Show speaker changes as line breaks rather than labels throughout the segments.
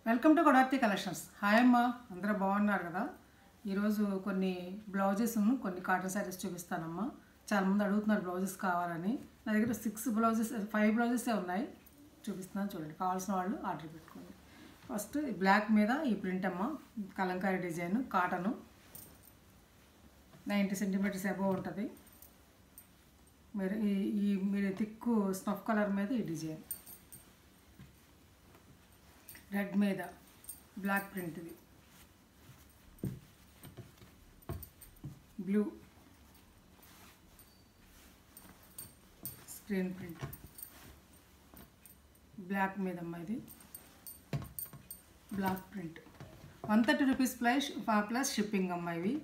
Welcome to Kodarthi collections. Hi అమ్మ, అందరూ బాగున్నారు కదా. ఈరోజు కొన్ని బ్లౌజెస్ కొన్ని కాటన్ శారీస్ చూపిస్తానమ్మా. చాలామంది అడుగుతున్నారు బ్లౌజెస్ కావాలని. నా దగ్గర 5 బ్లౌజెసే ఉన్నాయి, చూపిస్తున్నాను చూడండి. కావాల్సిన వాళ్ళు ఆర్డర్ పెట్టుకోండి. ఫస్ట్ బ్లాక్ మీద ఈ ప్రింట్ అమ్మ, Kalamkari design, cotton, 90 centimetres above ఉంటుంది. మీరు థిక్కు స్నఫ్ కలర్ మీద ఈ డిజైన్, రెడ్ మీద బ్లాక్ ప్రింట్, ఇది బ్లూ స్క్రీన్ ప్రింట్, బ్లాక్ మీద అమ్మ ఇది black print. 130 rupees plus shipping అమ్మ. ఇవి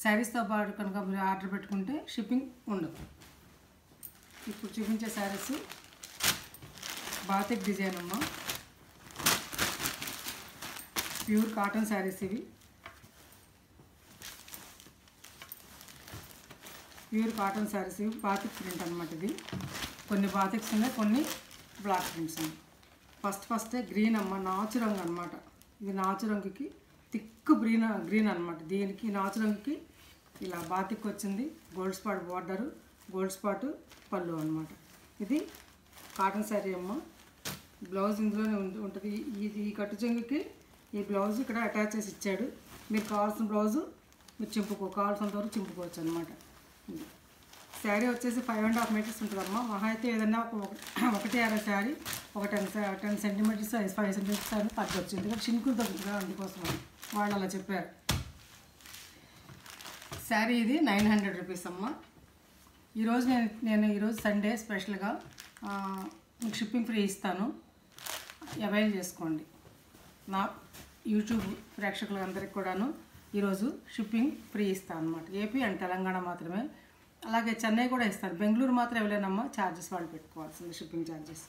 శారీస్తో పాటు కనుక మీరు ఆర్డర్ పెట్టుకుంటే షిప్పింగ్ ఉండదు. ఇప్పుడు చూపించే శారీస్ బాతిక్ డిజైన్ అమ్మ, ప్యూర్ కాటన్ శారీస్. ఇవి ప్యూర్ కాటన్ శారీస్, ఇవి బాతిక్ ప్రింట్ అనమాట. ఇది కొన్ని బాతిక్స్ ఉన్నాయి, కొన్ని బ్లాక్ ప్రింట్స్ ఉన్నాయి. ఫస్ట్ గ్రీన్ అమ్మ, నాచు రంగు అనమాట. ఇది నాచు రంగుకి థిక్ గ్రీన్ అనమాట. దీనికి నాచు రంగుకి ఇలా బాతిక్ వచ్చింది. Gold spot border, gold spot పళ్ళు అనమాట. ఇది కాటన్ శారీ అమ్మ. బ్లౌజ్ ఇందులోనే ఉంటుంది. ఇది ఈ కట్టు చెంగుకి ఈ బ్లౌజ్ ఇక్కడ అటాచ్ చేసి ఇచ్చాడు. మీరు కావాల్సిన బ్లౌజు మీరు కావాల్సినంత వరకు చింపుకోవచ్చు అనమాట. శారీ వచ్చేసి 5.5 మీటర్స్ ఉంటుందమ్మా. మహా అయితే ఏదన్నా ఒకటి 60 శారీ ఒక 10 సెంటీమీటర్స్ 5 సెంటీమీటర్స్ అని తగ్గొచ్చు. ఎందుకంటే షింకులు తగ్గుతుంది, అందుకోసం వాళ్ళు అలా చెప్పారు. శారీ ఇది 900 రూపీస్ అమ్మ. ఈరోజు నేను ఈరోజు సండే స్పెషల్గా మీకు షిప్పింగ్ ఫ్రీ ఇస్తాను, అవైల్ చేసుకోండి. నా యూట్యూబ్ ప్రేక్షకులందరికీ కూడాను ఈరోజు షిప్పింగ్ ఫ్రీ ఇస్తాను అనమాట. ఏపీ అండ్ తెలంగాణ మాత్రమే, అలాగే చెన్నై కూడా ఇస్తాను. బెంగళూరు మాత్రం ఎవరైనమ్మా ఛార్జెస్ వాళ్ళు పెట్టుకోవాల్సింది, షిప్పింగ్ ఛార్జెస్.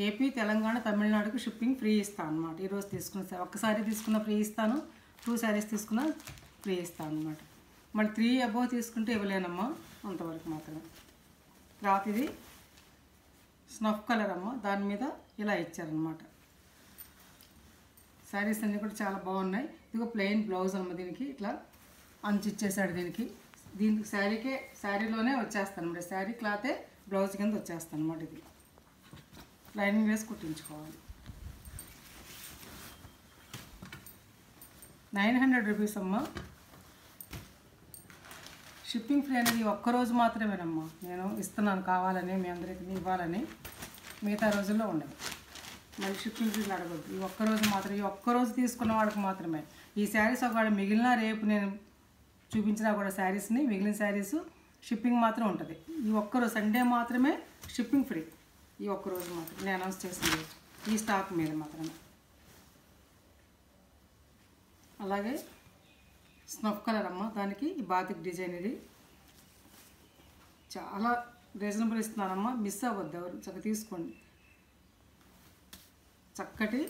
ఏపీ, తెలంగాణ, తమిళనాడుకు షిప్పింగ్ ఫ్రీ ఇస్తాను అనమాట. ఈరోజు ఒక్కసారి తీసుకున్న ఫ్రీ ఇస్తాను, 2 శారీస్ తీసుకున్న ఫ్రీ ఇస్తాను అనమాట. మళ్ళీ 3 అబోవ్ తీసుకుంటే ఇవ్వలేనమ్మా, అంతవరకు మాత్రమే. తర్వాత ఇది స్నఫ్ కలర్ అమ్మ, దాని మీద ఇలా ఇచ్చారనమాట. శారీస్ అన్నీ కూడా చాలా బాగున్నాయి. ఇదిగో ప్లెయిన్ బ్లౌజ్ అమ్మ, దీనికి ఇట్లా అంచు ఇచ్చేసాడు. దీనికి శారీలోనే వచ్చేస్తాను అనమాట. శారీ క్లాతే బ్లౌజ్ కింద వచ్చేస్తాను అనమాట. ఇది లైనింగ్ వేసి కుట్టించుకోవాలి. 900 రూపీస్ అమ్మ. షిప్పింగ్ ఫ్రీ అనేది ఒక్కరోజు మాత్రమేనమ్మా నేను ఇస్తున్నాను, కావాలని మీ అందరికీ ఇవ్వాలని. మిగతా రోజుల్లో ఉండదు. మళ్ళీ షిప్పింగ్ ఫ్రీ అడగద్దు. ఈ ఒక్కరోజు మాత్రం, ఈ ఒక్కరోజు తీసుకున్న వాళ్ళకి మాత్రమే. ఈ శారీస్ ఒకవేళ మిగిలిన రేపు నేను చూపించినా కూడా శారీస్ని, మిగిలిన శారీస్ షిప్పింగ్ మాత్రం ఉంటుంది. ఈ ఒక్కరోజు సండే మాత్రమే షిప్పింగ్ ఫ్రీ. ఈ ఒక్కరోజు మాత్రం నేను అనౌన్స్ చేసింది, ఈ స్టాక్ మీద మాత్రమే. అలాగే స్నఫ్ కలర్ అమ్మ, దానికి ఈ బాతిక్ డిజైన్. ఇది చాలా రీజనబుల్ ఇస్తున్నానమ్మా, మిస్ అవ్వద్దు ఎవరు, చక్కగా తీసుకోండి. చక్కటి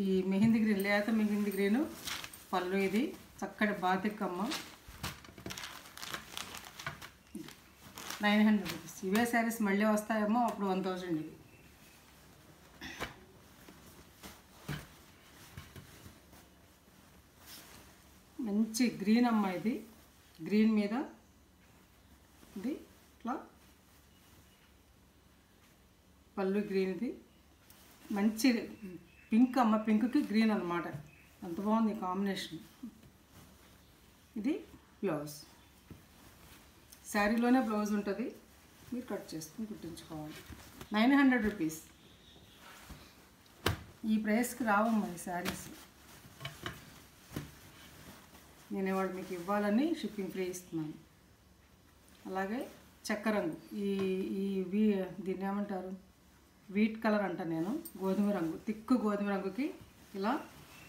ఈ మెహందీ గ్రీన్, లేత మెహందీ గ్రీను పళ్ళు. ఇది చక్కటి బాతిక్ అమ్మ, 900 రూపీస్. ఇవే శారీస్ మళ్ళీ వస్తాయమ్మో, అప్పుడు 1000 ఇవి. మంచి గ్రీన్ అమ్మ, ఇది గ్రీన్ మీద ఇది ఇట్లా పళ్ళు గ్రీన్. ఇది మంచి పింక్ అమ్మ, పింక్కి గ్రీన్ అన్నమాట. అంత బాగుంది కాంబినేషన్. ఇది బ్లౌజ్, శారీలోనే బ్లౌజ్ ఉంటుంది, మీరు కట్ చేసుకుని కుట్టించుకోవాలి. 900 రూపీస్. ఈ ప్రైస్కి రావమ్మా ఈ శారీస్. నేను ఇవాళ మీకు ఇవ్వాలని షిప్పింగ్ ఫ్రీ ఇస్తున్నాను. అలాగే చక్కరంగు, దీన్ని ఏమంటారు, వీట్ కలర్ అంట నేను, గోధుమ రంగు, తిక్కు గోధుమ రంగుకి ఇలా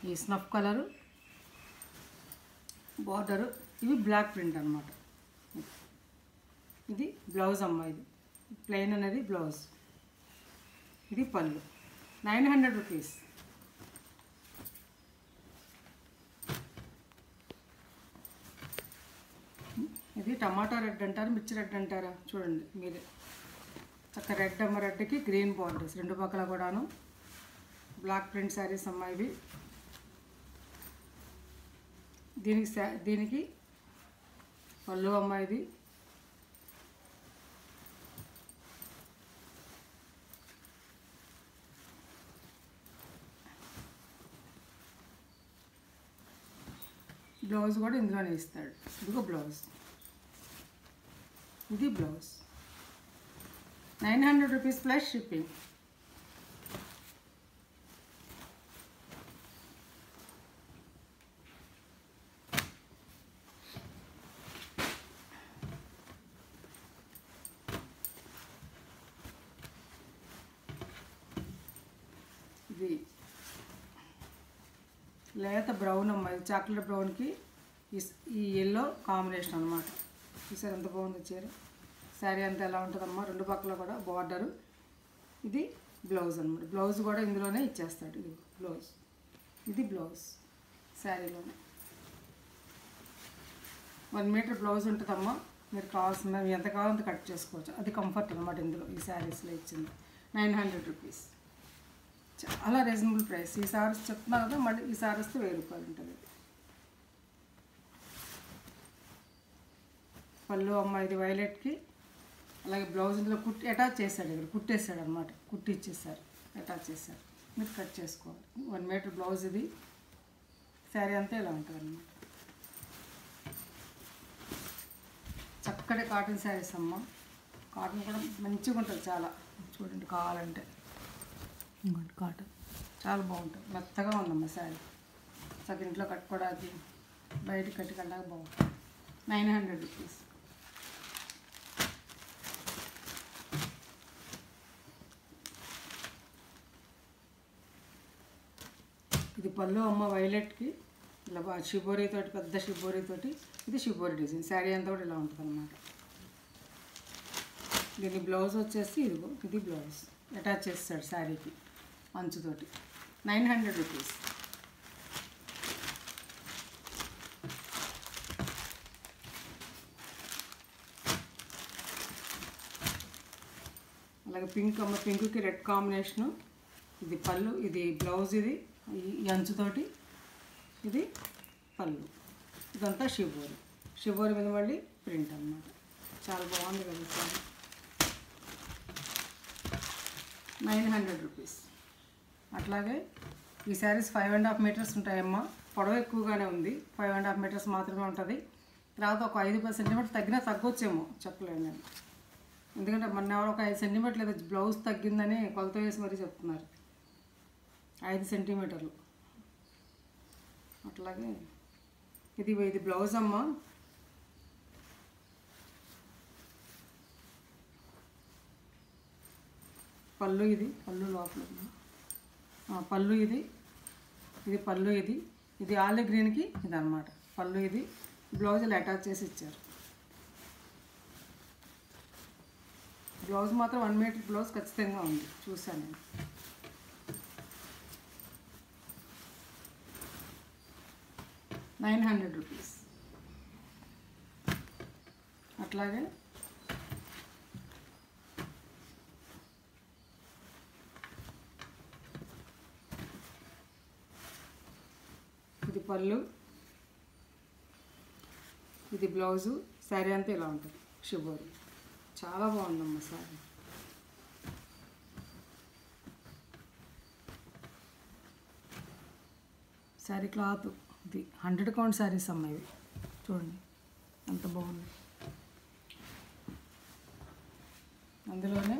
ఈ స్నఫ్ కలరు బార్డరు. ఇవి బ్లాక్ ప్రింట్ అనమాట. ఇది బ్లౌజ్ అమ్మ, ఇది ప్లెయిన్ అనేది బ్లౌజ్. ఇది పళ్ళు. 900 రూపీస్. ఇది టమాటా రెడ్ అంటారు, మిర్చి రెడ్ అంటారా చూడండి మీరే. చక్క రెడ్ అమ్మ, రెడ్కి గ్రీన్ బార్డర్స్ రెండు పక్కల కూడాను. బ్లాక్ ప్రింట్ శారీస్ అమ్మ ఇవి. దీనికి పళ్ళు అమ్మ ఇది. బ్లౌజ్ కూడా ఇందులోనే ఇస్తాడు. ఇదిగో బ్లౌజ్, ఇది బ్లౌజ్. 900 rupees plus shipping. ఇది లేత బ్రౌన్ అమ్మ, ఇది చాక్లెట్ బ్రౌన్కి ఈ ఎల్లో కాంబినేషన్ అనమాట. చూసారు ఎంత బాగుంది చీర. శారీ అంతా ఎలా ఉంటుందమ్మా, రెండు పక్కల కూడా బార్డరు. ఇది బ్లౌజ్ అనమాట. బ్లౌజ్ కూడా ఇందులోనే ఇచ్చేస్తాడు. ఇది బ్లౌజ్, ఇది బ్లౌజ్ శారీలోనే. 1 మీటర్ బ్లౌజ్ ఉంటుందమ్మా. మీరు కావాల్సిన ఎంత కావాలంత కట్ చేసుకోవచ్చు. అది కంఫర్ట్ అనమాట. ఇందులో ఈ శారీస్లో ఇచ్చింది 900 రూపీస్. చాలా రీజనబుల్ ప్రైస్. ఈ సారీస్ చెప్తున్నా కదా, మళ్ళీ ఈ సారీస్తో 1000 రూపాయలు ఉంటుంది. పళ్ళు అమ్మ ఇది వైలెట్కి. అలాగే బ్లౌజ్ ఇందులో అటాచ్ చేశాడు. ఇక్కడ కుట్టేసాడు అనమాట. కుట్టి ఇచ్చేసారు, అటాచ్ చేశారు. మీరు కట్ చేసుకోవాలి. 1 మీటర్ బ్లౌజ్ ఇది. శారీ అంతా ఇలా ఉంటుంది అన్నమాట. చక్కటి కాటన్ శారీస్ అమ్మ. కాటన్ కూడా మంచిగా ఉంటుంది చాలా. చూడండి కావాలంటే ఇంకోటి కాటన్ చాలా బాగుంటుంది. మెత్తగా ఉందమ్మా శారీ. చక్కగా ఇంట్లో కట్టుకోవడానికి, బయటకు కట్టుకెళ్ళడానికి బాగుంటుంది. 900 రూపీస్. ఇది పళ్ళు అమ్మ వైలెట్కి. ఇలా షిబోరీ తోటి, పెద్ద షిబోరీ తోటి. ఇది షిబోరీ డిజైన్. శారీ అంతా కూడా ఇలా ఉంటుంది అన్నమాట. దీని బ్లౌజ్ వచ్చేసి ఇదిగో, ఇది బ్లౌజ్ అటాచ్ చేస్తాడు శారీకి అంచుతోటి. 900 రూపీస్. అలాగే పింక్ అమ్మ, పింక్కి రెడ్ కాంబినేషను. ఇది పళ్ళు, ఇది బ్లౌజ్, ఇది ఈ అంచుతోటి. ఇది పళ్ళు. ఇదంతా షిబోరి. షిబోరి మీద మళ్ళీ ప్రింట్ అన్నమాట. చాలా బాగుంది కదా సార్. 900 రూపీస్. అట్లాగే ఈ శారీస్ 5.5 మీటర్స్ ఉంటాయమ్మా. పొడవు ఎక్కువగానే ఉంది. 5.5 మీటర్స్ మాత్రమే ఉంటుంది. తర్వాత ఒక 5 సెంటీమీటర్ తగ్గినా తగ్గొచ్చేమో, చెప్పలేను నేను. ఎందుకంటే మొన్న ఎవరో ఒక 5 సెంటీమీటర్లు ఏదో బ్లౌజ్ తగ్గిందని కొలత వేసి మరీ చెప్తున్నారు. 5 సెంటీమీటర్లు. అట్లాగే ఇది బ్లౌజ్ అమ్మ. పళ్ళు ఇది, పళ్ళు లోపల పళ్ళు ఇది పళ్ళు, ఇది ఆలివ్ గ్రీన్కి ఇది అనమాట పళ్ళు. ఇది బ్లౌజ్ ఇలా అటాచ్ చేసి ఇచ్చారు. బ్లౌజ్ మాత్రం 1 మీటర్ బ్లౌజ్ ఖచ్చితంగా ఉంది, చూసాను నేను. ₹900. అట్లాగే ఇది పళ్ళు, ఇది బ్లౌజు. శారీ అంతా ఇలా ఉంటుంది షిబోరి. చాలా బాగుందమ్మా శారీ. శారీ క్లాత్ ఇది 100 కౌంట్ శారీస్ అమ్మ ఇవి. చూడండి ఎంత బాగుంది. అందులోనే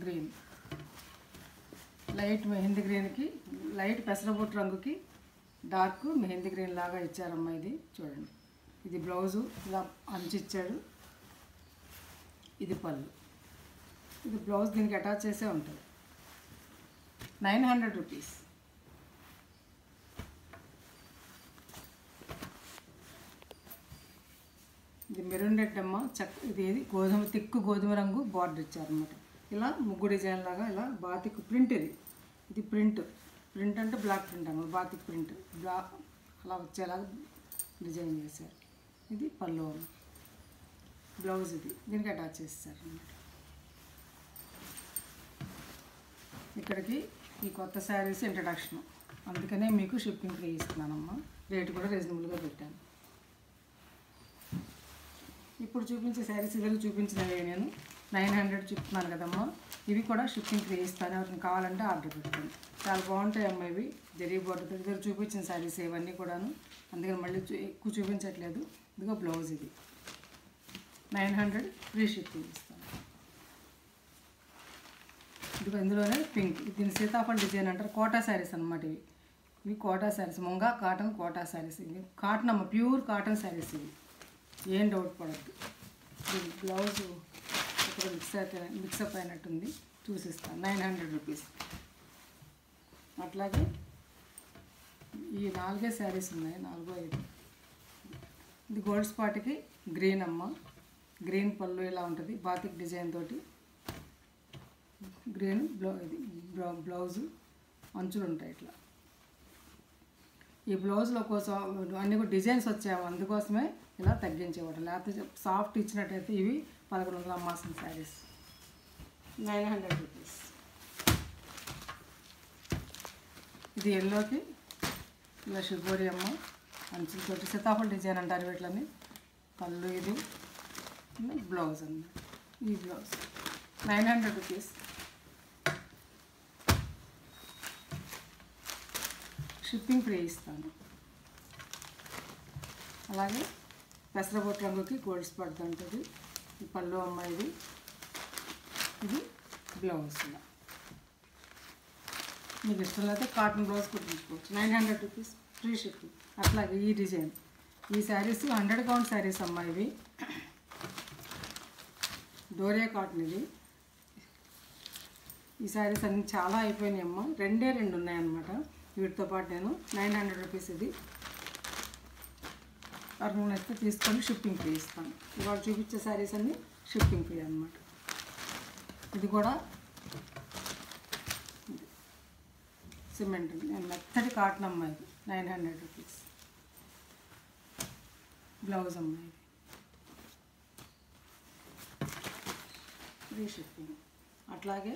గ్రీన్, లైట్ మెహందీ గ్రీన్కి లైట్ పెసరబొట్టు రంగుకి డార్క్ మెహందీ గ్రీన్ లాగా ఇచ్చారమ్మా. ఇది చూడండి. ఇది బ్లౌజు ఇలా అంచిచ్చాడు. ఇది పళ్ళు, ఇది బ్లౌజ్ దీనికి అటాచ్ చేసే ఉంటుంది. ₹900. ఇది మెరూన్ రెడ్ అమ్మ. ఇది గోధుమ, తిక్కు గోధుమ రంగు బార్డర్ ఇచ్చారన్నమాట. ఇలా ముగ్గు డిజైన్ లాగా ఇలా బాతిక్ ప్రింట్. ఇది ప్రింట్ అంటే బ్లాక్ ప్రింట్ అన్నమాట. బాతిక్ ప్రింట్ బ్లాక్ అలా వచ్చేలాగా డిజైన్ చేశారు. ఇది పళ్ళు, బ్లౌజ్ ఇది దీనికి అటాచ్ చేస్తారు అన్నమాట. ఇక్కడికి ఈ కొత్త శారీస్ ఇంట్రడక్షన్, అందుకనే మీకు షిప్పింగ్ ఫ్రీ ఇస్తున్నానమ్మా. రేటు కూడా రీజనబుల్గా పెట్టాను. ఇప్పుడు చూపించే శారీస్ ఇదిలో చూపించినవి నేను 900 చెప్తున్నాను కదమ్మా. ఇవి కూడా షిప్పింగ్ ఫ్రీ ఇస్తాను. ఎవరికి కావాలంటే ఆర్డర్ పెట్టుకోండి. చాలా బాగుంటాయి అమ్మా ఇవి. జరీ బోర్డర్ దగ్గర చూపించిన శారీస్ ఇవన్నీ కూడాను, అందుకని మళ్ళీ ఎక్కువ చూపించట్లేదు. ఇదిగో బ్లౌజ్, ఇది 900 ఫ్రీ షిప్పింగ్ ఇస్తాను. ఇదిగో ఇందులోనే పింక్, దీన్ని సీతాఫల్ డిజైన్ అంటారు. కోటా శారీస్ అనమాట ఇవి. ఇవి కోటా శారీస్, ముంగా కాటన్ కోటా శారీస్. ఇవి కాటన్ అమ్మ, ప్యూర్ కాటన్ శారీస్ ఇవి, ఏం డౌట్ పడద్దు. దీని బ్లౌజు ఇక్కడ మిక్సప్ అయినట్టుంది, చూసిస్తాను. 900 రూపీస్. అట్లాగే ఈ 4 శారీస్ ఉన్నాయి, 4, 5. ఇది గోల్డ్ స్పాట్కి గ్రీన్ అమ్మ, గ్రీన్ పళ్ళు ఇలా ఉంటుంది బాతిక్ డిజైన్ తోటి. గ్రీన్ బ్లౌజు అంచులు ఉంటాయి ఇట్లా. ఈ బ్లౌజ్లో కోసం అన్నీ కూడా డిజైన్స్ వచ్చాము, అందుకోసమే ఇలా తగ్గించేవాడు. లేకపోతే సాఫ్ట్ ఇచ్చినట్టయితే ఇవి 1100 అమ్మాల్సిన శారీస్. 900 రూపీస్. ఇది ఎల్లోకి ఇలా షిబోరి అమ్మ అంచులతోటి సీతాఫల్ డిజైన్ అంటారు వీటిని. పళ్ళు ఇది, బ్లౌజ్ అన్నమాట. ఈ బ్లౌజ్ 900 రూపీస్. షిప్పింగ్ ఫ్రీ ఇస్తాను. అలాగే పెసరబొట్టు రంగుకి గోల్డ్ స్పాట్ ఉంటుంది. ఈ పళ్ళు అమ్మాయిది, ఇది బ్లౌజ్. మీకు ఇష్టం అయితే కాటన్ బ్లౌజ్ కుట్టించుకోవచ్చు. 900 రూపీస్ ఫ్రీ షిప్పింగ్. అట్లాగే ఈ డిజైన్, ఈ శారీస్ 100 కౌంట్ శారీస్ అమ్మా ఇవి. డోరియా కాటన్ ఇది. ఈ శారీస్ అన్నీ చాలా అయిపోయినాయి అమ్మ, 2 ఉన్నాయన్నమాట. వీటితో పాటు నేను 900 రూపీస్ ఇది అర్హులు అయితే తీసుకొని షిప్పింగ్ ఫ్రీ ఇస్తాను. ఇవాళ చూపించే శారీస్ అన్నీ షిప్పింగ్ ఫ్రీ అన్నమాట. ఇది కూడా సిమెంట్ మెత్తటి కాటన్ అమ్మాయి, 900 రూపీస్. బ్లౌజ్ అమ్మాయి ఫ్రీ షిప్పింగ్. అట్లాగే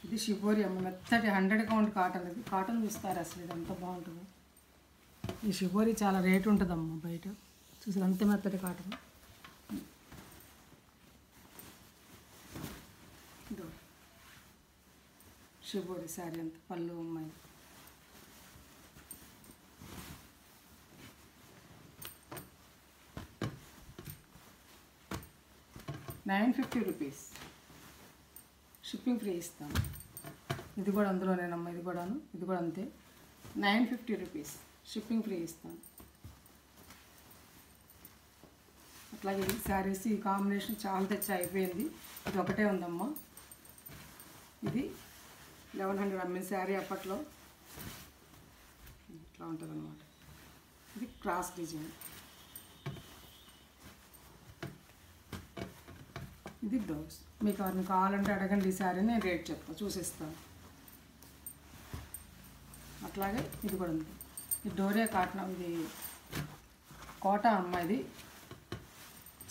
ఇది షిబోరి అమ్మ, మెత్తటి 100 కౌంట్ కాటన్. ఇది కాటన్ చూస్తారు అసలు, ఇది అంత బాగుంటుంది. ఈ షిబోరి చాలా రేటు ఉంటుందమ్మా బయట, చూసారు అంత మెత్తటి కాటన్. షిబోరి శారీ అంత పళ్ళు అమ్మాయి. $950 రూపీస్. షిప్పింగ్ ఫ్రీ ఇస్తాను. ఇది కూడా అందులోనేనమ్మా, ఇది కూడా అంతే. 950 రూపీస్ షిప్పింగ్ ఫ్రీ ఇస్తాను. అట్లాగే ఈ శారీస్ ఈ కాంబినేషన్ చాలా తెచ్చి అయిపోయింది. ఇది ఒకటే ఉందమ్మా. ఇది 1100 అమ్మిన శారీ అప్పట్లో. ఇట్లా ఉంటుంది అన్నమాట. ఇది క్రాస్ డిజైన్. ఇది బ్లౌజ్. మీకు ఎవరిని కావాలంటే అడగండి, ఈ శారీ నేను రేట్ చెప్తాను, చూసిస్తాను. అట్లాగే ఇది కూడా ఉంది. ఇది డోరియా కాటన్, ఇది కోటా అమ్మ. ఇది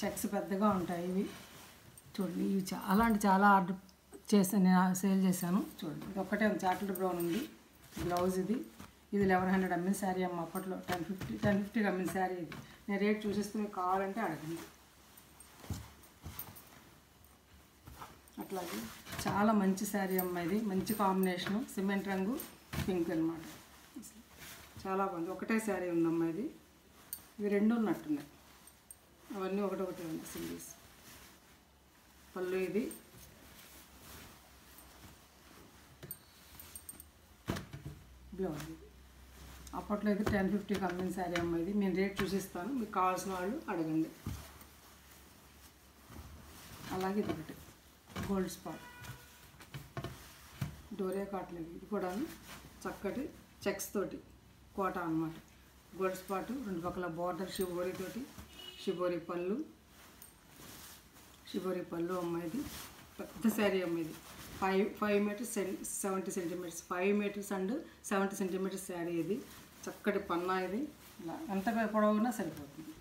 చెక్స్ పెద్దగా ఉంటాయి ఇవి. చూడండి, ఇవి చాలా అంటే చాలా ఆర్డర్ చేశాను, నేను సేల్ చేశాను. చూడండి, ఇది ఒక్కటే ఉంది, చాక్లెట్ బ్రౌన్ ఉంది. బ్లౌజ్ ఇది 1100 అమ్మిన శారీ అమ్మ అప్పట్లో. 1050 అమ్మిన శారీ ఇది. నేను రేట్ చూసిస్తే మీకు కావాలంటే అడగండి. అట్లాగే చాలా మంచి శారీ అమ్మ, ఇది మంచి కాంబినేషను, సిమెంట్ రంగు పింక్ అనమాట. చాలా బాగుంది. ఒకటే శారీ ఉందమ్మా ఇది. ఇవి 2 ఉన్నట్టున్నాయి, అవన్నీ ఒకటొకటే ఉన్నాయి సింగిల్స్. పళ్ళు ఇది, బ్లౌజ్ ఇది. అప్పట్లో ఇది 1050 అమ్మిన శారీ అమ్మ ఇది. నేను రేట్ చూసిస్తాను, మీకు కావాల్సిన వాళ్ళు అడగండి. అలాగే ఇది ఒకటి గోల్డ్ స్పాట్ డోరియా కాటన్. ఇది కూడా చక్కటి చెక్స్ తోటి కోట అన్నమాట. గోల్డ్ స్పాట్, 2 పక్కల బార్డర్ షిబోరి తోటి. షిబోరి పళ్ళు అమ్మాయిది. పెద్ద శారీ అమ్మాయిది. 5 metres 70 centimetres, 5 metres and 70 centimetres sari ఇది. చక్కటి పన్నా ఇది. ఇలా ఎంత పొడవునా సరిపోతుంది.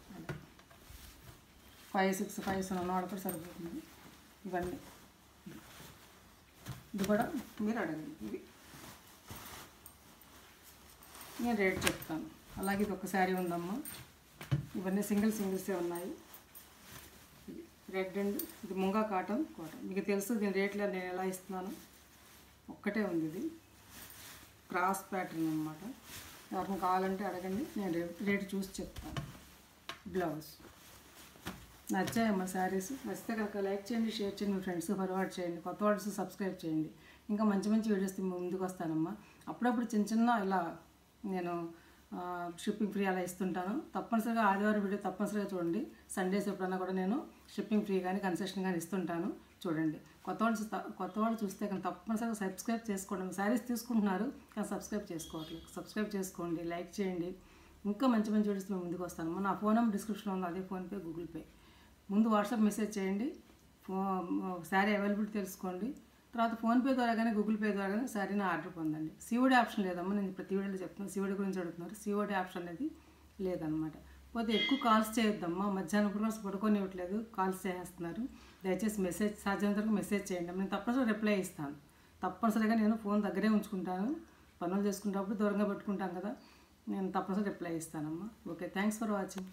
5, 6, 5 ఉన్నవాడు కూడా సరిపోతుంది. ఇవన్నీ ఇది కూడా మీరు అడగండి. ఇది నేను రేట్ చెప్తాను. అలాగే ఇది ఒక శారీ ఉందమ్మా. ఇవన్నీ సింగిల్సే ఉన్నాయి. రెడ్ అండ్ ఇది ముంగా కాటన్ మీకు తెలుసు. దీని రేట్లో నేను ఎలా ఇస్తున్నాను, ఒక్కటే ఉంది. ఇది క్రాస్ ప్యాటర్న్ అనమాట. ఎవరిని కావాలంటే అడగండి, నేను రేటు చూసి చెప్తాను. బ్లౌజ్ నచ్చాయమ్మా శారీస్. నచ్చితే కనుక లైక్ చేయండి, షేర్ చేయండి, మీ ఫ్రెండ్స్ ఫార్వర్డ్ చేయండి, కొత్త వాట్స్ సబ్స్క్రైబ్ చేయండి. ఇంకా మంచి వీడియోస్ ముందుకు వస్తానమ్మా. అప్పుడప్పుడు చిన్న ఇలా నేను షిప్పింగ్ ఫ్రీ అలా ఇస్తుంటాను. తప్పనిసరిగా ఆదివారం వీడియో తప్పనిసరిగా చూడండి. సండేస్ ఎప్పుడన్నా కూడా నేను షిప్పింగ్ ఫ్రీ కానీ కన్సెషన్ కానీ ఇస్తుంటాను. చూడండి. కొత్త వాళ్ళు చూస్తే కానీ తప్పనిసరిగా సబ్స్క్రైబ్ చేసుకోండి. శారీస్ తీసుకుంటున్నారు కానీ సబ్స్క్రైబ్ చేసుకోవట్లేదు. సబ్స్క్రైబ్ చేసుకోండి, లైక్ చేయండి. ఇంకా మంచి వీడియోస్ మేము ముందుకు వస్తాను. నా ఫోన్ నెంబర్ డిస్క్రిప్షన్లో ఉంది. అదే ఫోన్పే, గూగుల్ పే. ముందు వాట్సాప్ మెసేజ్ చేయండి, శారీ అవైలబిలిటీ తెలుసుకోండి. తర్వాత ఫోన్పే ద్వారా కానీ గూగుల్ పే ద్వారా కానీ శారీని ఆర్డర్ పొందండి. సిఓడి ఆప్షన్ లేదమ్మా. నేను ప్రతి వీడియోలో చెప్తున్నాను. సిఓడి గురించి అడుగుతున్నారు. సిఓడి ఆప్షన్ అనేది లేదనమాట. పోతే ఎక్కువ కాల్స్ చేయొద్దమ్మా. మధ్యాహ్నం కూడా పడుకోనివ్వట్లేదు, కాల్స్ చేసేస్తున్నారు. దయచేసి మెసేజ్ సాధ్యమైనంత వరకు మెసేజ్ చేయండి. నేను తప్పనిసరిగా రిప్లై ఇస్తాను. తప్పనిసరిగా నేను ఫోన్ దగ్గరే ఉంచుకుంటాను. పనులు చేసుకునేటప్పుడు దూరంగా పెట్టుకుంటాను కదా, నేను తప్పనిసరిగా రిప్లై ఇస్తానమ్మా. Okay, thanks for watching.